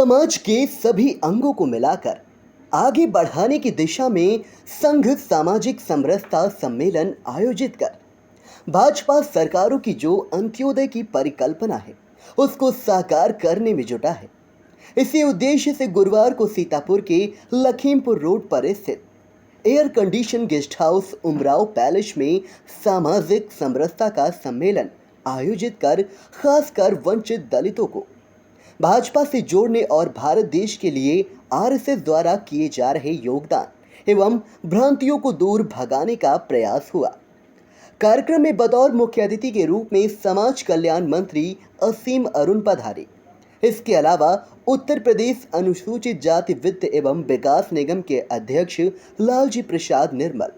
समाज के सभी अंगों को मिलाकर आगे बढ़ाने की दिशा में संघ सामाजिक समरसता सम्मेलन आयोजित कर भाजपा सरकारों की जो अंत्योदय की परिकल्पना है उसको साकार करने में जुटा है। इसी उद्देश्य से गुरुवार को सीतापुर के लखीमपुर रोड पर स्थित air condition guest house Umrao palace में सामाजिक समरसता का सम्मेलन आयोजित कर खासकर वंचित दलितों को भाजपा से जोड़ने और भारत देश के लिए आरएसएस द्वारा किए जा रहे योगदान एवं भ्रांतियों को दूर भगाने का प्रयास हुआ। कार्यक्रम में बतौर मुख्य अतिथि के रूप में समाज कल्याण मंत्री असीम अरुण पधारे। इसके अलावा उत्तर प्रदेश अनुसूचित जाति वित्त एवं विकास निगम के अध्यक्ष लालजी प्रसाद निर्मल,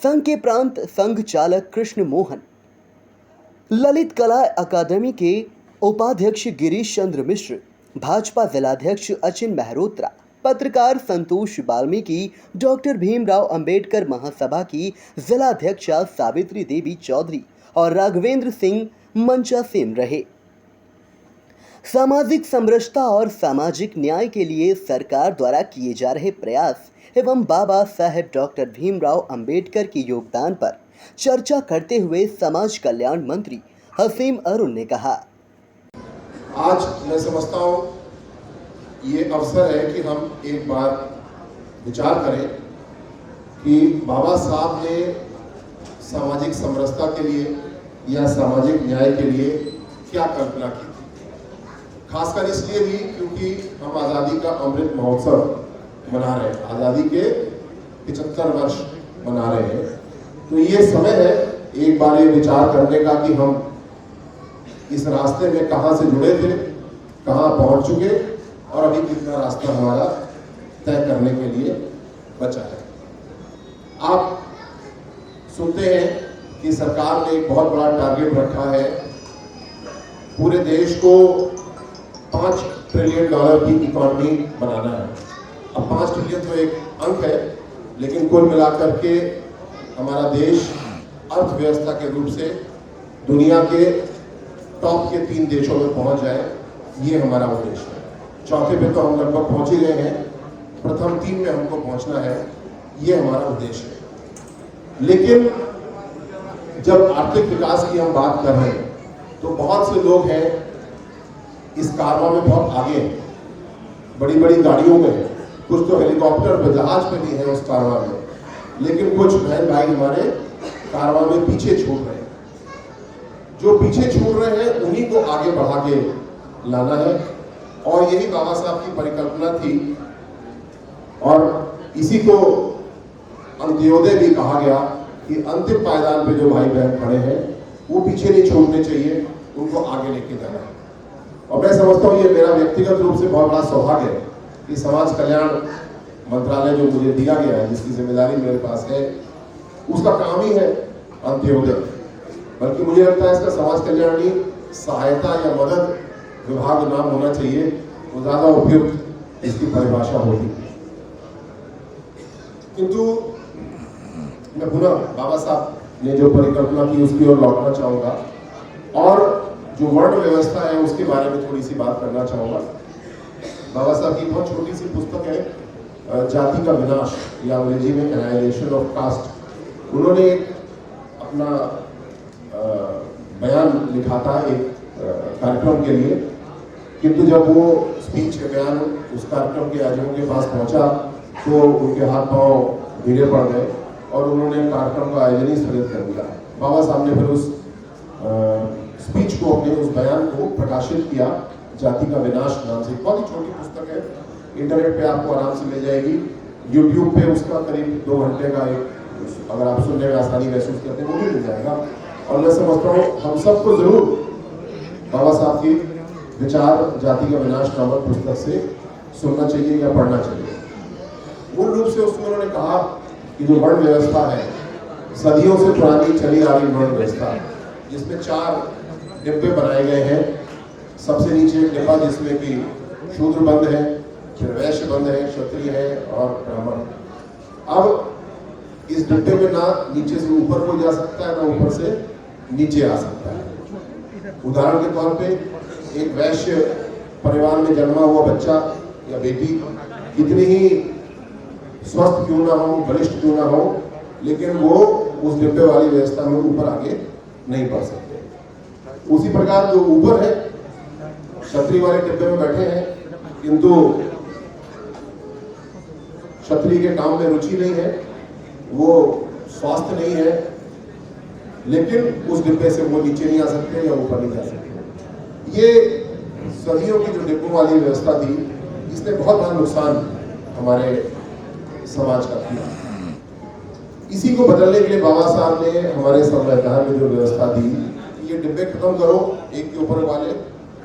संघ के प्रांत संघ चालक कृष्ण मोहन, ललित कला अकादमी के उपाध्यक्ष गिरीश चंद्र मिश्र, भाजपा जिलाध्यक्ष अचिन मेहरोत्रा, पत्रकार संतोष वाल्मीकि, डॉक्टर भीमराव अंबेडकर महासभा की जिलाध्यक्षा सावित्री देवी चौधरी और राघवेंद्र सिंह मंचासीन रहे। सामाजिक समरसता और सामाजिक न्याय के लिए सरकार द्वारा किए जा रहे प्रयास एवं बाबा साहेब डॉक्टर भीमराव अंबेडकर के योगदान पर चर्चा करते हुए समाज कल्याण मंत्री असीम अरुण ने कहा, आज मैं समझता हूँ ये अवसर है कि हम एक बार विचार करें कि बाबा साहब ने सामाजिक समरसता के लिए या सामाजिक न्याय के लिए क्या कल्पना की थी। खासकर इसलिए भी क्योंकि हम आज़ादी का अमृत महोत्सव मना रहे हैं, आज़ादी के 75 वर्ष मना रहे हैं। तो ये समय है एक बार ये विचार करने का कि हम इस रास्ते में कहाँ से जुड़े थे, कहाँ पहुँच चुके और अभी कितना रास्ता हमारा तय करने के लिए बचा है। आप सुनते हैं कि सरकार ने एक बहुत बड़ा टारगेट रखा है, पूरे देश को $5 ट्रिलियन की इकॉनमी बनाना है। अब 5 ट्रिलियन तो एक अंक है, लेकिन कुल मिलाकर के हमारा देश अर्थव्यवस्था के रूप से दुनिया के टॉप के 3 देशों में पहुंच जाए, ये हमारा उद्देश्य है। चौथे पे तो हम लगभग पहुंच ही गए हैं, प्रथम 3 में हमको पहुंचना है, ये हमारा उद्देश्य है। लेकिन जब आर्थिक विकास की हम बात कर रहे हैं तो बहुत से लोग हैं इस कारवां में बहुत आगे हैं, बड़ी बड़ी गाड़ियों में हैं, कुछ तो हेलीकॉप्टर पे जहाज पे भी है उस कारवां में, लेकिन कुछ बहन भाई हमारे कारवां में पीछे छूट रहे हैं। जो पीछे छूट रहे हैं उन्हीं को आगे बढ़ा के लाना है और यही बाबा साहब की परिकल्पना थी और इसी को अंत्योदय भी कहा गया कि अंतिम पायदान पे जो भाई बहन खड़े हैं वो पीछे नहीं छोड़ने चाहिए, उनको आगे लेके जाना है। और मैं समझता हूँ ये मेरा व्यक्तिगत रूप से बहुत बड़ा सौभाग्य है कि समाज कल्याण मंत्रालय जो मुझे दिया गया है, जिसकी जिम्मेदारी मेरे पास है, उसका काम ही है अंत्योदय। बल्कि मुझे लगता है इसका समाज कल्याणी सहायता या मदद विभाग नाम होना चाहिए, वो ज्यादा उपयुक्त इसकी परिभाषा होगी। किंतु मैं पुनः बाबा साहब ने जो परिकल्पना की उसकी ओर लौटना चाहूंगा और जो वर्ण व्यवस्था है उसके बारे में थोड़ी सी बात करना चाहूंगा। बाबा साहब की बहुत छोटी सी पुस्तक है, जाति का विनाश या अंग्रेजी में एनाइलेशन ऑफ कास्ट। उन्होंने एक अपना बयान लिखा था एक कार्यक्रम के लिए, किंतु जब वो स्पीच के बयान उस कार्यक्रम के आयोजकों के पास पहुंचा तो उनके हाथ पांव ढीले पड़ गए और उन्होंने कार्यक्रम का आयोजन ही स्थगित कर दिया। बाबा साहब ने फिर उस स्पीच को, अपने उस बयान को प्रकाशित किया, जाति का विनाश नाम से। बहुत ही छोटी पुस्तक है, इंटरनेट पे आपको आराम से मिल जाएगी। यूट्यूब पे उसका करीब 2 घंटे का एक, अगर आप सुनने में आसानी महसूस करते हैं वो भी मिल जाएगा। और मैं समझता हूँ हम सबको जरूर बाबा साहब की विचार जाति का विनाश नामक पुस्तक से सुनना चाहिए या पढ़ना चाहिए। मूल रूप से उसमें उन्होंने कहा कि जो वर्ण व्यवस्था है, सदियों से पुरानी चली आ रही वर्ण व्यवस्था, जिसमें 4 डिब्बे बनाए गए हैं। सबसे नीचे एक डिब्बा जिसमें कि शूद्र बंद है, फिर वैश्य बंद है, क्षत्रिय है और ब्राह्मण। अब इस डिब्बे में ना नीचे से ऊपर कोई जा सकता है, ना ऊपर से नीचे आ सकता है। उदाहरण के तौर पे एक वैश्य परिवार में जन्मा हुआ बच्चा या बेटी कितनी ही स्वस्थ क्यों ना हो, बलिष्ठ क्यों ना हो, लेकिन वो उस डिब्बे वाली व्यवस्था में ऊपर आगे नहीं बढ़ सकते। उसी प्रकार जो ऊपर है छतरी वाले डिब्बे में बैठे हैं, किंतु छतरी के काम में रुचि नहीं है, वो स्वास्थ्य नहीं है, लेकिन उस डिब्बे से वो नीचे नहीं आ सकते या ऊपर नहीं जा सकते। ये सदियों की जो डिब्बों वाली व्यवस्था थी, इसने बहुत बड़ा नुकसान हमारे समाज का किया। इसी को बदलने के लिए बाबा साहब ने हमारे संविधान में जो व्यवस्था दी, ये डिब्बे खत्म करो, एक के ऊपर वाले,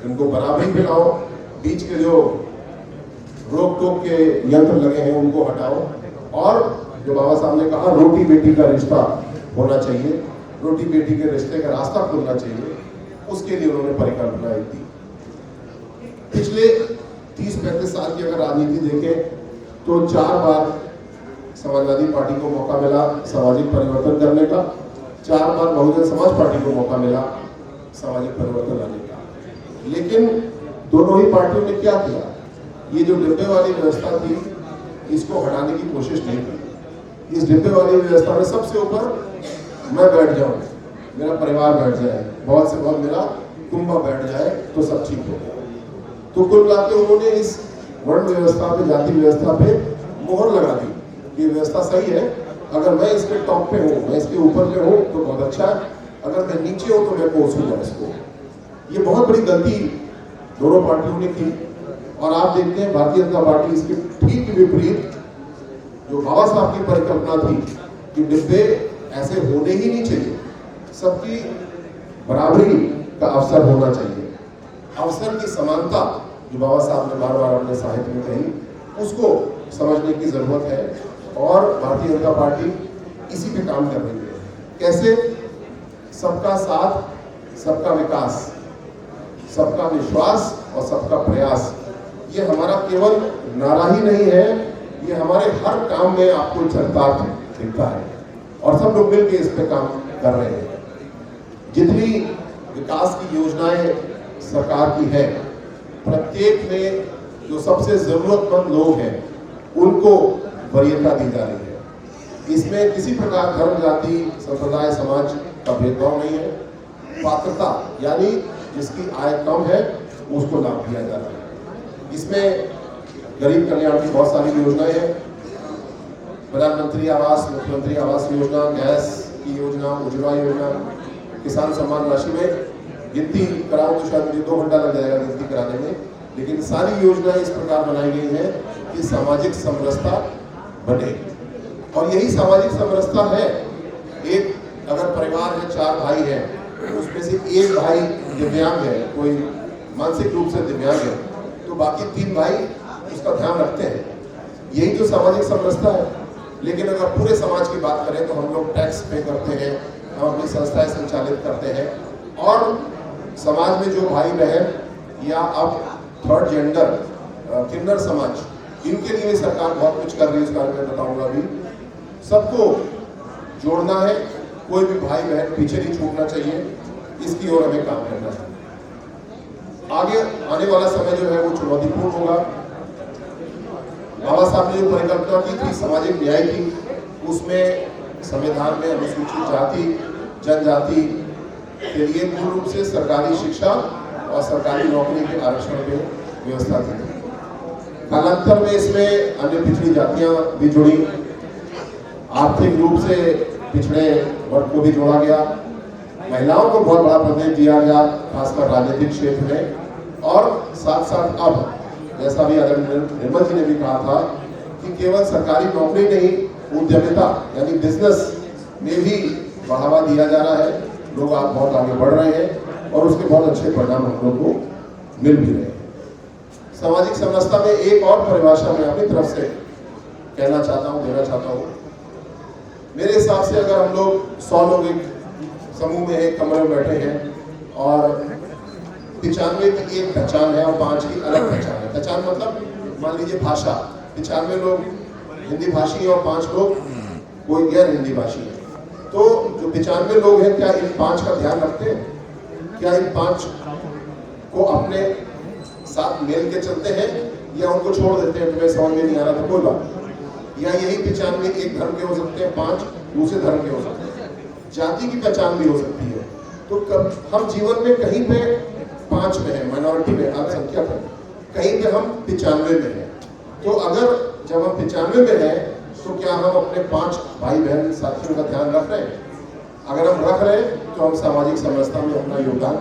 इनको बराबरी पे लाओ, बीच के जो रोक टोक के यंत्र लगे हैं उनको हटाओ, और जो बाबा साहब ने कहा रोटी बेटी का रिश्ता होना चाहिए, रोटी बेटी के रिश्ते का रास्ता खुलना चाहिए, उसके लिए उन्होंने परिकल्पना दी। पिछले 30-35 साल की अगर राजनीति देखें तो 4 बार समाजवादी पार्टी को मौका मिला सामाजिक परिवर्तन करने का, 4 बार बहुजन समाज पार्टी को मौका मिला सामाजिक परिवर्तन लाने का, लेकिन दोनों ही पार्टियों ने क्या किया, ये जो डिब्बे वाली व्यवस्था थी इसको हटाने की कोशिश नहीं की। इस डिब्बे वाली व्यवस्था में सबसे ऊपर मैं बैठ जाऊं, मेरा परिवार बैठ जाए, बहुत से बहुत मेरा कुंबा बैठ जाए तो सब ठीक हो गया। तो कुल मिलाकर उन्होंने इस वर्ण व्यवस्था पे, जाति व्यवस्था पे मोहर लगा दी कि व्यवस्था सही है, अगर मैं इसके टॉप पे हूँ, मैं इसके ऊपर पे हूँ तो बहुत अच्छा है, अगर मैं नीचे हूँ तो मैं कोसूंगा इसको। ये बहुत बड़ी गलती दोनों पार्टियों ने की, और आप देखते हैं भारतीय जनता पार्टी इसके ठीक विपरीत, जो बाबा साहब की परिकल्पना थी कि डिब्बे ऐसे होने ही नहीं चाहिए, सबकी बराबरी का अवसर होना चाहिए, अवसर की समानता जो बाबा साहब ने बार बार अपने साहित्य में कही, उसको समझने की जरूरत है, और भारतीय जनता पार्टी इसी पे काम कर रही है। कैसे? सबका साथ, सबका विकास, सबका विश्वास और सबका प्रयास, ये हमारा केवल नारा ही नहीं है, ये हमारे हर काम में आपको चरितार्थ दिखता है, और सब लोग मिलकर इस पे काम कर रहे हैं। जितनी विकास की योजनाएं सरकार की है, प्रत्येक में जो सबसे जरूरतमंद लोग हैं उनको वरीयता दी जा रही है। इसमें किसी प्रकार धर्म, जाति, संप्रदाय, समाज का भेदभाव नहीं है। पात्रता यानी जिसकी आय कम है उसको लाभ दिया जा रहा है। इसमें गरीब कल्याण की बहुत सारी योजनाएं हैं, प्रधानमंत्री आवास, मुख्यमंत्री आवास योजना, गैस की योजना, उज्ज्वला योजना, किसान सम्मान राशि में गिनती कराऊं तो शायद मुझे 2 घंटा लग जाएगा गिनती कराने में, लेकिन सारी योजनाएं इस प्रकार बनाई गई हैं कि सामाजिक समरसता बने, और यही सामाजिक समरसता है। एक अगर परिवार है, 4 भाई हैं, उसमें से एक भाई दिव्यांग है, कोई मानसिक रूप से दिव्यांग है, तो बाकी 3 भाई उसका ध्यान रखते हैं, यही तो सामाजिक समरसता है। लेकिन अगर पूरे समाज की बात करें तो हम लोग टैक्स पे करते हैं, हम अपनी संस्थाएं संचालित करते हैं, और समाज में जो भाई बहन या अब थर्ड जेंडर, किन्नर समाज, इनके लिए सरकार बहुत कुछ कर रही है, इस बारे में बताऊंगा अभी। सबको जोड़ना है, कोई भी भाई बहन पीछे नहीं छूटना चाहिए, इसकी ओर हमें काम करना है। आगे आने वाला समय जो है वो चुनौतीपूर्ण होगा। बाबा साहब ने जो परिकल्पना की थी सामाजिक न्याय की, उसमें संविधान में अनुसूचित जाति, जनजाति के लिए मूल रूप से सरकारी शिक्षा और सरकारी नौकरी के आरक्षण पे व्यवस्था थी। कालांतर में इसमें अन्य पिछड़ी जातियां भी जुड़ी, आर्थिक रूप से पिछड़े वर्ग को भी जोड़ा गया, महिलाओं को बहुत बड़ा प्रतिनिधित्व दिया गया, खासकर राजनीतिक क्षेत्र में, और साथ साथ अब जैसा भी आदरणीय निर्मल जी ने भी कहा था कि केवल सरकारी नौकरी नहीं, उद्यमिता यानी बिजनेस में भी बढ़ावा दिया जा रहा है। लोग आप बहुत आगे बढ़ रहे हैं और उसके बहुत अच्छे परिणाम हम लोग को मिल भी रहे हैं। सामाजिक समरसता में एक और परिभाषा मैं अपनी तरफ से कहना चाहता हूँ, देना चाहता हूँ। मेरे हिसाब से अगर हम लोग 100 लोग एक समूह में एक कमरे में बैठे हैं और 95 की एक पहचान है और 5 की अलग पहचान है। पहचान मतलब मान लीजिए भाषा, 95 लोग हिंदी भाषी और 5 लोग कोई गैर हिंदी भाषी है, तो जो 95 लोग हैं क्या इन 5 का ध्यान रखते हैं? क्या इन 5 को अपने साथ मिल के चलते हैं या उनको छोड़ देते हैं, तुम्हें समझ में नहीं आ रहा तो कोई बात नहीं। या यही पहचान में एक धर्म के हो सकते हैं, 5 दूसरे धर्म के हो सकते हैं, जाति की पहचान भी हो सकती है। तो हम जीवन में कहीं पे 5 में है, माइनॉरिटी में, अल्पसंख्यक है, कहीं पे हम 95 में है। तो अगर जब हम 95 में हैं तो क्या हम अपने 5 भाई बहन साथियों का ध्यान रख रहे हैं? अगर हम रख रहे हैं तो हम सामाजिक समरसता में अपना योगदान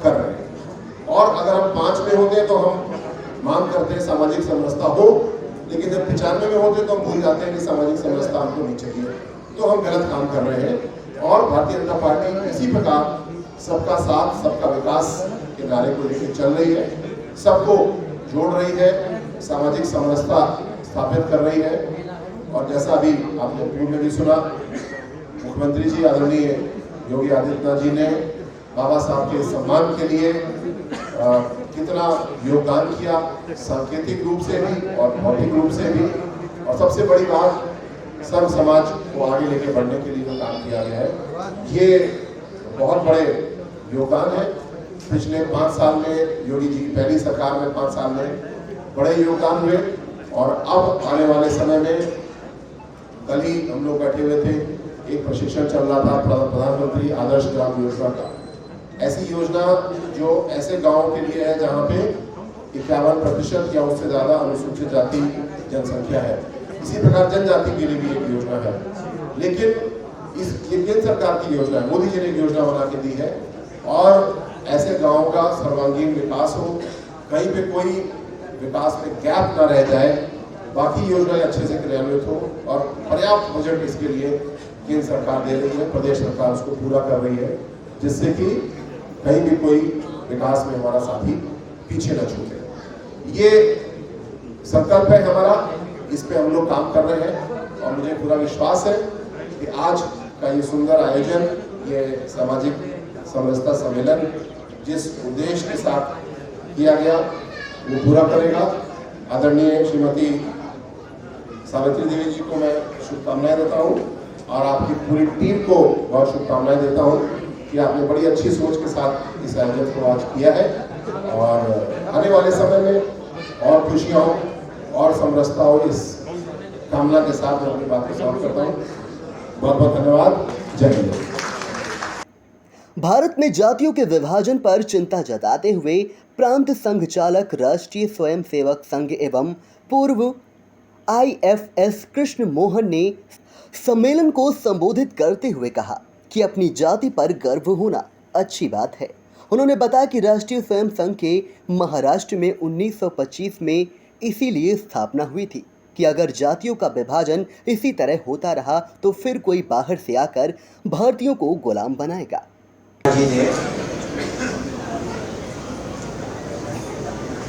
कर रहे हैं। और अगर हम 5 में होते तो हम मांग करते हैं सामाजिक समरसता हो, लेकिन जब 95 में होते तो हम भूल जाते हैं कि सामाजिक समरसता हमको नहीं चाहिए, तो हम गलत काम कर रहे हैं। और भारतीय जनता पार्टी इसी प्रकार सबका साथ सबका विकास के नारे को लेकर चल रही है, सबको जोड़ रही है, सामाजिक समरसता स्थापित कर रही है। और जैसा अभी आपने पूर्व में भी सुना, मुख्यमंत्री जी आदरणीय योगी आदित्यनाथ जी ने बाबा साहब के सम्मान के लिए कितना योगदान किया, सांकेतिक रूप से भी और भौतिक रूप से भी। और सबसे बड़ी बात, सर्व समाज को आगे लेके बढ़ने के लिए जो काम किया गया है, ये बहुत बड़े योगदान है। पिछले 5 साल में, योगी जी की पहली सरकार में 5 साल में बड़े योगदान हुए। और अब आने वाले समय में, कल ही हम लोग बैठे हुए थे, एक प्रशिक्षण चल रहा था प्रधानमंत्री आदर्श ग्राम योजना का। ऐसी योजना जो ऐसे गांवों के लिए है जहां पे 51% या उससे ज्यादा अनुसूचित जाति जनसंख्या है। इसी प्रकार जनजाति के लिए भी एक योजना है, लेकिन इस केंद्र सरकार की योजना है, मोदी जी ने एक योजना बना के दी है। और ऐसे गांवों का सर्वांगीण विकास हो, कहीं पे कोई विकास में गैप ना रह जाए, बाकी योजनाएं अच्छे से क्रियान्वित हो। और पर्याप्त बजट इसके लिए केंद्र सरकार दे रही है, प्रदेश सरकार उसको पूरा कर रही है, जिससे कि कहीं भी कोई विकास में हमारा साथी पीछे न छूटे। ये संकल्प है हमारा, इस पे हम लोग काम कर रहे हैं। और मुझे पूरा विश्वास है कि आज का ये सुंदर आयोजन, ये सामाजिक समरसता सम्मेलन जिस उद्देश्य के साथ किया गया वो पूरा करेगा। आदरणीय श्रीमती सावित्री देवी जी को मैं शुभकामनाएं देता हूँ और आपकी पूरी टीम को बहुत शुभकामनाएं देता हूँ कि आपने बड़ी अच्छी सोच के साथ इस आयोजन को आज किया है। और आने वाले समय में और खुशियाँ हो और समरसता हो, इस कामना के साथ मैं अपनी बात को समाप्त करता हूँ। बहुत बहुत धन्यवाद। जय हिंद। भारत में जातियों के विभाजन पर चिंता जताते हुए प्रांत संघ चालक राष्ट्रीय स्वयंसेवक संघ एवं पूर्व IFS कृष्ण मोहन ने सम्मेलन को संबोधित करते हुए कहा कि अपनी जाति पर गर्व होना अच्छी बात है। उन्होंने बताया कि राष्ट्रीय स्वयं संघ के महाराष्ट्र में 1925 में इसीलिए स्थापना हुई थी कि अगर जातियों का विभाजन इसी तरह होता रहा तो फिर कोई बाहर से आकर भारतीयों को गुलाम बनाएगा। जी ने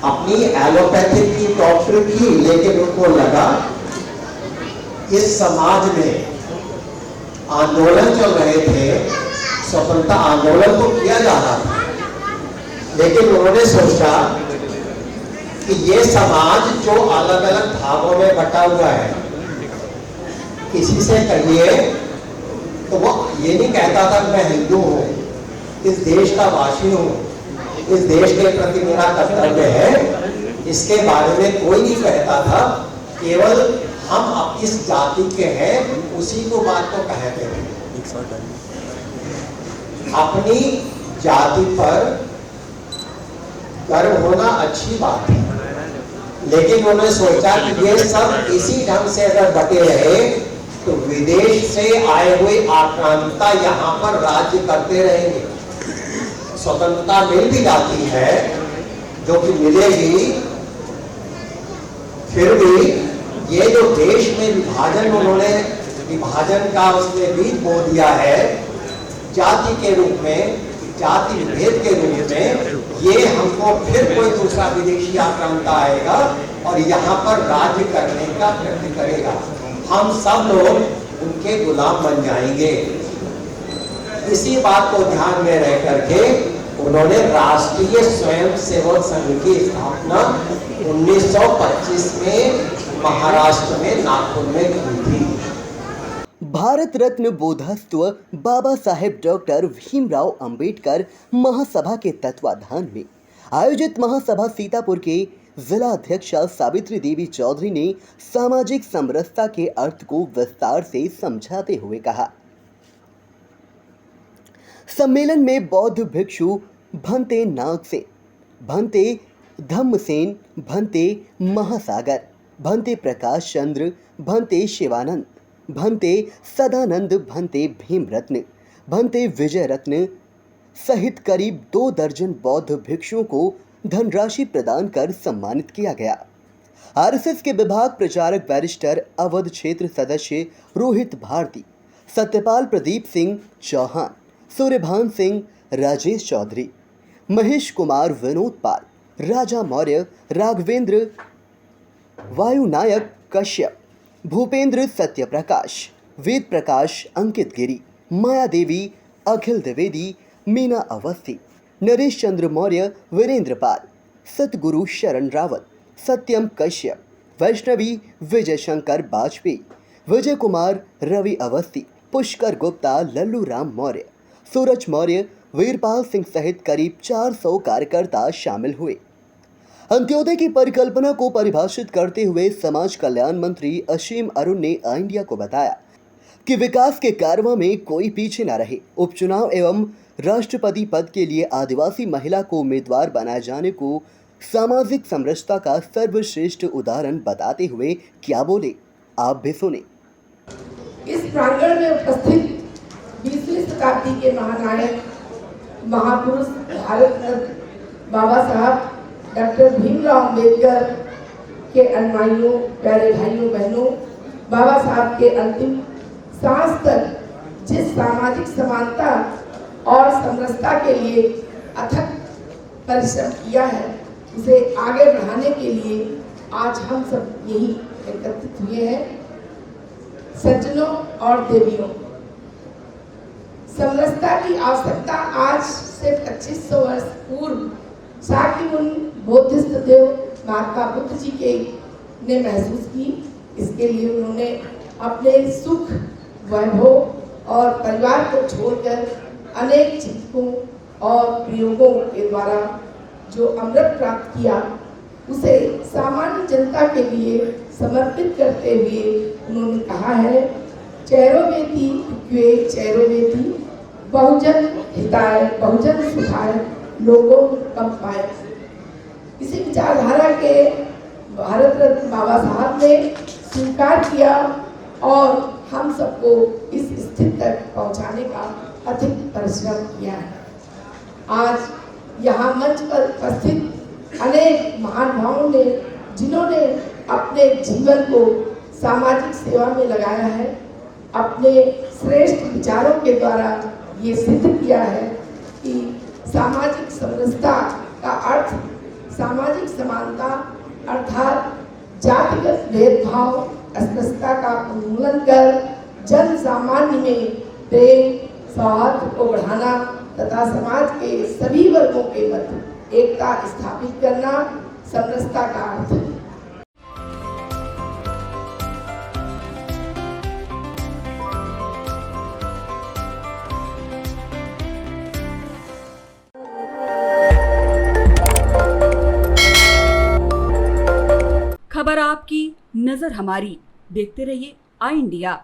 अपनी एलोपैथिक की डॉक्टर की, लेकिन उनको लगा इस समाज में आंदोलन चल रहे थे, स्वतंत्रता आंदोलन तो किया जा रहा था, लेकिन उन्होंने सोचा कि ये समाज जो अलग अलग भागों में बटा हुआ है, किसी से कहिए तो वो ये नहीं कहता था कि मैं हिंदू हूँ, इस देश का वासी हूँ, इस देश के प्रति मेरा कर्तव्य है, इसके बारे में कोई नहीं कहता था। केवल हम इस जाति के हैं उसी को बात को कहते हैं। अपनी जाति पर गर्व होना अच्छी बात है, लेकिन उन्होंने सोचा कि ये सब इसी ढंग से अगर बटे रहे तो विदेश से आए हुए आक्रांता यहाँ पर राज्य करते रहेंगे। स्वतंत्रता मिल भी जाती है, जो कि मिलेगी, फिर भी ये जो देश में विभाजन, उन्होंने विभाजन का उसमें बीज बो दिया है जाति के रूप में, जाति भेद के रूप में, ये हमको फिर कोई दूसरा विदेशी आक्रांता आएगा और यहाँ पर राज्य करने का प्रयत्न करेगा। हम सब लोग उनके गुलाम बन जाएंगे। इसी बात को ध्यान में रह करके उन्होंने राष्ट्रीय स्वयंसेवक संघ की स्थापना 1925 में महाराष्ट्र में नागपुर में की थी। भारत रत्न बोधस्त्व बाबा साहेब डॉक्टर भीमराव अंबेडकर महासभा के तत्वाधान में आयोजित महासभा सीतापुर के जिला अध्यक्षा सावित्री देवी चौधरी ने सामाजिक समरसता के अर्थ को विस्तार से समझाते हुए कहा। सम्मेलन में बौद्ध भिक्षु भंते नागसेन, भंते धम्मसेन, भंते महासागर, भंते प्रकाश चंद्र, भंते शिवानंद, भंते सदानंद, भंते भीमरत्न, भंते विजय रत्न सहित करीब 2 दर्जन बौद्ध भिक्षुओं को धनराशि प्रदान कर सम्मानित किया गया। आरएसएस के विभाग प्रचारक बैरिस्टर अवध क्षेत्र सदस्य रोहित भारती, सत्यपाल प्रदीप सिंह चौहान, सूर्यभान सिंह, राजेश चौधरी, महेश कुमार, विनोद पाल, राजा मौर्य, राघवेंद्र, वायुनायक कश्यप, भूपेंद्र सत्यप्रकाश, वेद प्रकाश, अंकित गिरी, माया देवी, अखिल द्विवेदी, मीना अवस्थी, नरेश चंद्र मौर्य, वीरेंद्र पाल, सतगुरु शरण रावत, सत्यम कश्यप, वैष्णवी, विजय शंकर वाजपेयी, विजय कुमार, रवि अवस्थी, पुष्कर गुप्ता, लल्लू राम मौर्य, सूरज मौर्य, वीरपाल सिंह सहित करीब 400 कार्यकर्ता शामिल हुए। अंत्योदय की परिकल्पना को परिभाषित करते हुए समाज कल्याण मंत्री असीम अरुण ने इंडिया को बताया कि विकास के कार्यों में कोई पीछे न रहे। उपचुनाव एवं राष्ट्रपति पद के लिए आदिवासी महिला को उम्मीदवार बनाए जाने को सामाजिक समरसता का सर्वश्रेष्ठ उदाहरण बताते हुए क्या बोले, आप भी सुने। इस प्रांगण में उपस्थित 20वीं शताब्दी के महानायक महापुरुष भारत रत्न बाबा साहब डॉक्टर भीमराव अम्बेडकर के अनुयायियों, प्यारे भाइयों बहनों, बाबा साहब के अंतिम सांस तक जिस सामाजिक समानता और समरसता के लिए अथक परिश्रम किया है, उसे आगे बढ़ाने के लिए आज हम सब यही एकत्रित हुए हैं। सज्जनों और देवियों, समरसता की आवश्यकता आज से 2500 वर्ष पूर्व शाक्य मुनि बौद्धिस्ट देव महात्मा बुद्ध जी के ने महसूस की। इसके लिए उन्होंने अपने सुख, वैभव और परिवार को छोड़कर अनेक चिंतकों और प्रयोगों के द्वारा जो अमृत प्राप्त किया, उसे सामान्य जनता के लिए समर्पित करते हुए उन्होंने कहा है, चैरोवेति क्वे चैरोवेति, बहुजन हिताय बहुजन सुखाय, लोगों कम पाए। इसी विचारधारा के भारत रत्न बाबा साहब ने स्वीकार किया और हम सबको इस स्थिति तक पहुंचाने का अधिक परिश्रम किया है। आज यहाँ मंच पर उपस्थित अनेक महानुभावों ने, जिन्होंने अपने जीवन को सामाजिक सेवा में लगाया है, अपने श्रेष्ठ विचारों के द्वारा ये सिद्ध किया है कि सामाजिक समरसता का अर्थ सामाजिक समानता अर्थात जातिगत भेदभाव, अस्पृश्यता का उन्मूलन कर जन सामान्य में प्रेम, सौहार्द को बढ़ाना तथा समाज के सभी वर्गों के मध्य एकता स्थापित करना समरसता का अर्थ है। खबर आपकी, नजर हमारी। देखते रहिए आई इंडिया।